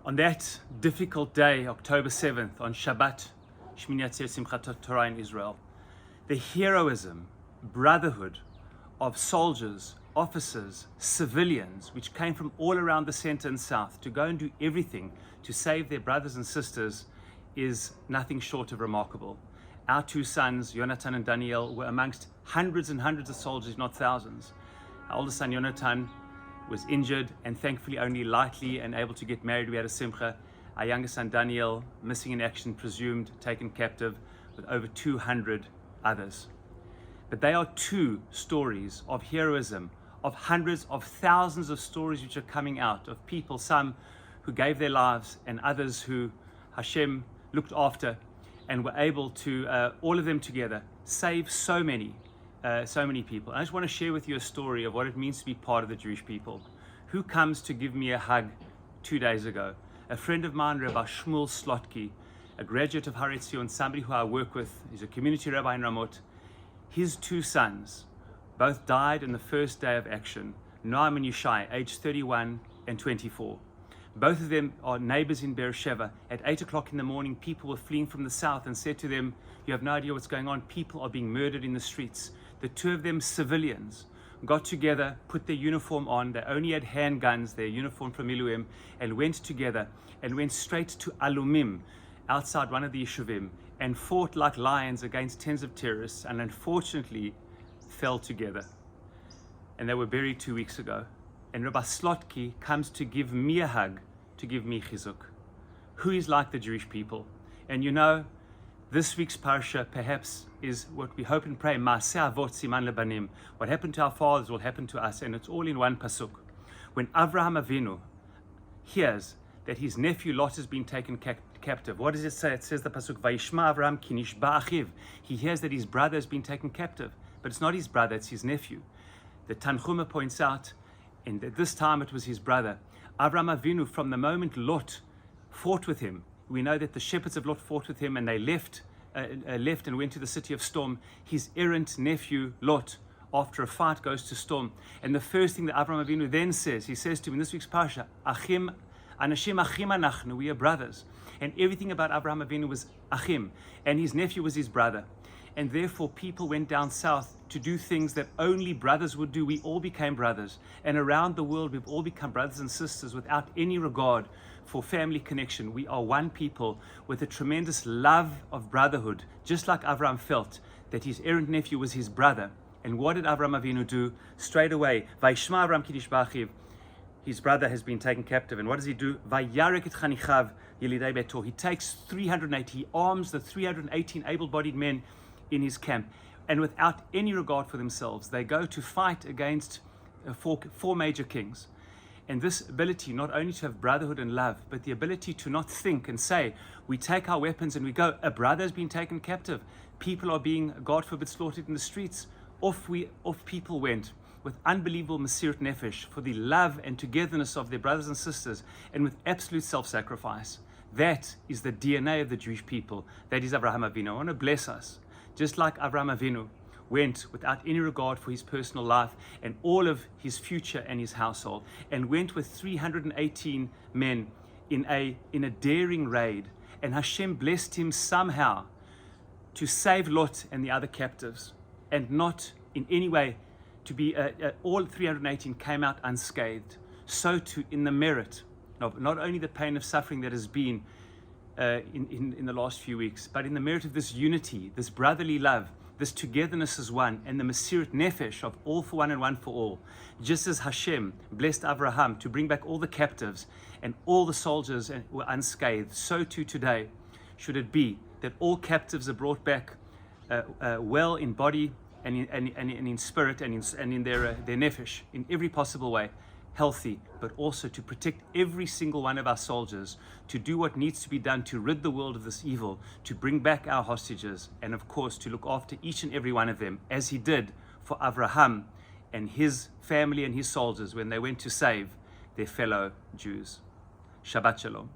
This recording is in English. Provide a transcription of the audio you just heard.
On that difficult day, October 7th, on Shabbat-Simchat Torah in Israel, the heroism, brotherhood of soldiers, officers, civilians, which came from all around the center and south to go and do everything to save their brothers and sisters, is nothing short of remarkable. Our two sons, Yonatan and Daniel, were amongst hundreds and hundreds of soldiers, not thousands. Our oldest son, Yonatan, was injured and thankfully only lightly and able to get married. We had a simcha. Our youngest son, Daniel, missing in action, presumed taken captive, with over 200 others. But they are two stories of heroism, of hundreds of thousands of stories which are coming out of people, some who gave their lives and others who Hashem looked after and were able to, all of them together, save so many people. I just want to share with you a story of what it means to be part of the Jewish people. Who comes to give me a hug 2 days ago? A friend of mine, Rabbi Shmuel Slotki, a graduate of Har Etzion, somebody who I work with. He's a community rabbi in Ramot. His two sons both died in the first day of action, Noam and Yishai, aged 31 and 24. Both of them are neighbors in Beersheba. At 8 o'clock in the morning, people were fleeing from the south and said to them, "You have no idea what's going on. People are being murdered in the streets." The two of them, civilians, got together, put their uniform on. They only had handguns, their uniform from Miluim, and went together and went straight to Alumim, outside one of the Yeshuvim, and fought like lions against tens of terrorists, and unfortunately fell together. And they were buried 2 weeks ago. And Rabbi Slotki comes to give me a hug, to give me chizuk. Who is like the Jewish people? And you know, this week's parasha perhaps is what we hope and pray, Ma'aseh Avot Siman Lebanim. What happened to our fathers will happen to us, and it's all in one pasuk. When Avraham Avinu hears that his nephew Lot has been taken captive, what does it say? It says the pasuk, Vayishma Avraham ki nishba achiv. He hears that his brother has been taken captive, but it's not his brother, it's his nephew. The Tanchuma points out, and at this time it was his brother. Avraham Avinu, from the moment Lot fought with him, we know that the shepherds of Lot fought with him and they left and went to the city of Storm. His errant nephew Lot, after a fight, goes to Storm. And the first thing that Avraham Avinu then says, he says to him in this week's parasha, Achim, Anashim Achim Anachnu, we are brothers. And everything about Avraham Avinu was Achim, and his nephew was his brother. And therefore people went down south to do things that only brothers would do. We all became brothers. And around the world, we've all become brothers and sisters without any regard for family connection. We are one people with a tremendous love of brotherhood, just like Avraham felt that his errant nephew was his brother. And what did Avraham Avinu do? Straight away, Vayishma Avraham ki nishba achiv. His brother has been taken captive. And what does he do? Vayarek et chanichav yelidei beto. He takes 380, he arms the 318 able-bodied men in his camp, and without any regard for themselves, they go to fight against four major kings. And this ability not only to have brotherhood and love, but the ability to not think and say, we take our weapons and we go, a brother has been taken captive, people are being, God forbid, slaughtered in the streets. Off people went with unbelievable mesirat nefesh for the love and togetherness of their brothers and sisters, and with absolute self-sacrifice. That is the DNA of the Jewish people. That is Avraham Avinu. I want to bless us. Just like Avraham Avinu went without any regard for his personal life and all of his future and his household, and went with 318 men in a daring raid, and Hashem blessed him somehow to save Lot and the other captives, and not in any way to be, all 318 came out unscathed. So too in the merit of not only the pain of suffering that has been in the last few weeks, but in the merit of this unity, this brotherly love, this togetherness as one, and the mesirat nefesh of all for one and one for all. Just as Hashem blessed Avraham to bring back all the captives and all the soldiers were unscathed, so too today should it be that all captives are brought back well in body and in spirit and in their nefesh, in every possible way, healthy, but also to protect every single one of our soldiers, to do what needs to be done to rid the world of this evil, to bring back our hostages, and of course to look after each and every one of them, as he did for Avraham and his family and his soldiers when they went to save their fellow Jews. Shabbat Shalom.